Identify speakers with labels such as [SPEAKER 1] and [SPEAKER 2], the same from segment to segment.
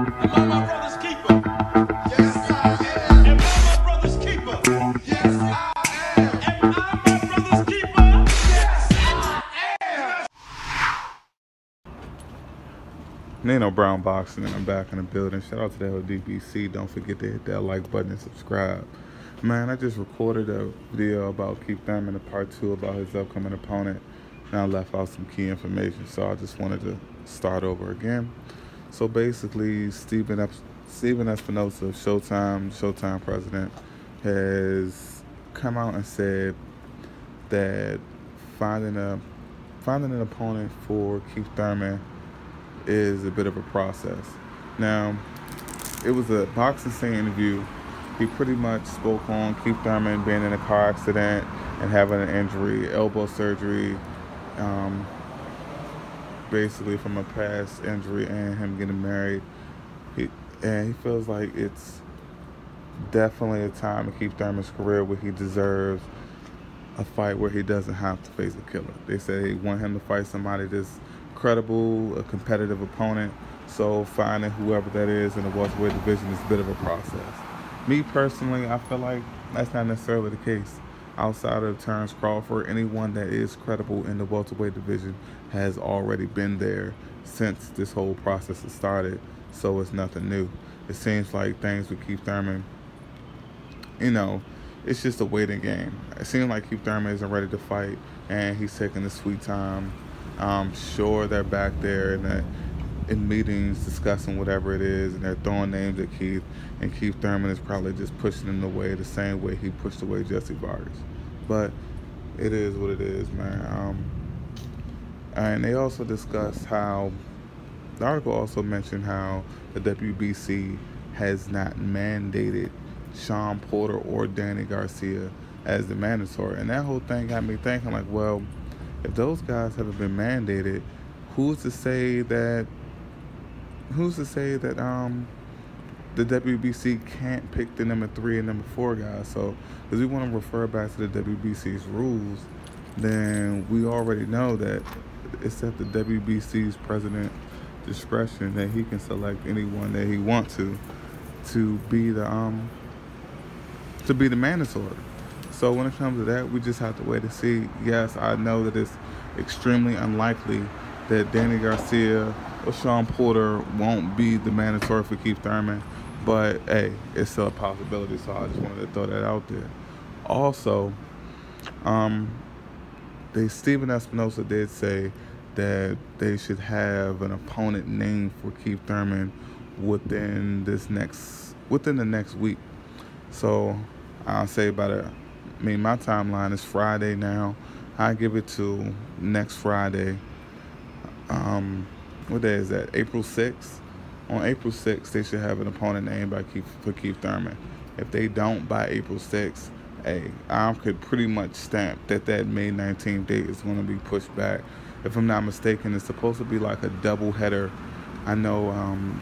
[SPEAKER 1] Am I my brother's keeper? Yes, I am. Am I my brother's keeper? Yes, I am. Am I my brother's keeper? Yes, I am.
[SPEAKER 2] Nino Brown Boxing, and I'm back in the building. Shout out to the LDBC. Don't forget to hit that like button and subscribe. Man, I just recorded a video about Keith Thurman, a part 2 about his upcoming opponent, and I left out some key information, so I just wanted to start over again. So basically, Steven Espinosa, Showtime president, has come out and said that finding an opponent for Keith Thurman is a bit of a process. Now, it was a boxing scene interview. He pretty much spoke on Keith Thurman being in a car accident and having an injury, elbow surgery, basically from a past injury, and him getting married. He feels like it's definitely a time in Keith Thurman's career where he deserves a fight where he doesn't have to face a killer. They say they want him to fight somebody that's credible, a competitive opponent. So finding whoever that is in the welterweight division is a bit of a process. Me personally, I feel like that's not necessarily the case. Outside of Terrence Crawford, anyone that is credible in the welterweight division has already been there since this whole process has started, so it's nothing new. It seems like things with Keith Thurman, it's just a waiting game. It seems like Keith Thurman isn't ready to fight, and he's taking his sweet time. I'm sure they're back there in meetings discussing whatever it is, and they're throwing names at Keith, and Keith Thurman is probably just pushing him away the same way he pushed away Jesse Vargas. But it is what it is, man. And they also discussed how, the article also mentioned how the WBC has not mandated Sean Porter or Danny Garcia as the mandatory. And that whole thing got me thinking, like, well, if those guys haven't been mandated, who's to say that the WBC can't pick the number 3 and number 4 guys? So, because we want to refer back to the WBC's rules, then we already know that it's at the WBC's president discretion that he can select anyone that he wants to be the mandatory. So when it comes to that, we just have to wait and see. Yes, I know that it's extremely unlikely that Danny Garcia or Sean Porter won't be the mandatory for Keith Thurman, but hey, it's still a possibility, so I just wanted to throw that out there. Also, Steven Espinosa did say that they should have an opponent named for Keith Thurman within the next week. So I'll say my timeline is Friday now. I give it to next Friday. What day is that? April 6th. On April 6th, they should have an opponent named for Keith Thurman. If they don't by April 6th, hey, I could pretty much stamp that May 19th date is going to be pushed back. If I'm not mistaken, it's supposed to be like a double header. I know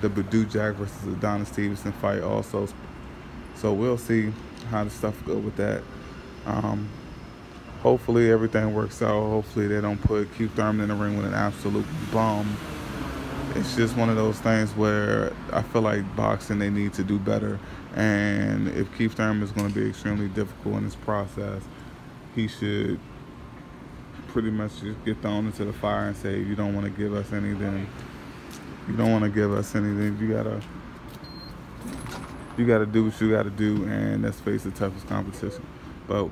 [SPEAKER 2] the Badu Jack versus Adonis Stevenson fight also. So we'll see how the stuff go with that. Hopefully everything works out. Hopefully they don't put Keith Thurman in the ring with an absolute bum. It's just one of those things where I feel like boxing, they need to do better. And if Keith Thurman is going to be extremely difficult in this process, he should pretty much just get thrown into the fire and say, you don't want to give us anything. You don't want to give us anything. You gotta do what you gotta do, and let's face the toughest competition. But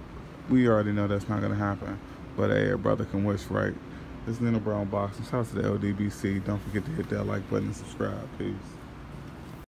[SPEAKER 2] we already know that's not gonna happen. But hey, a brother can wish, right? This is Nino Brown Boxing. Shout out to the LDBC. Don't forget to hit that like button and subscribe. Peace.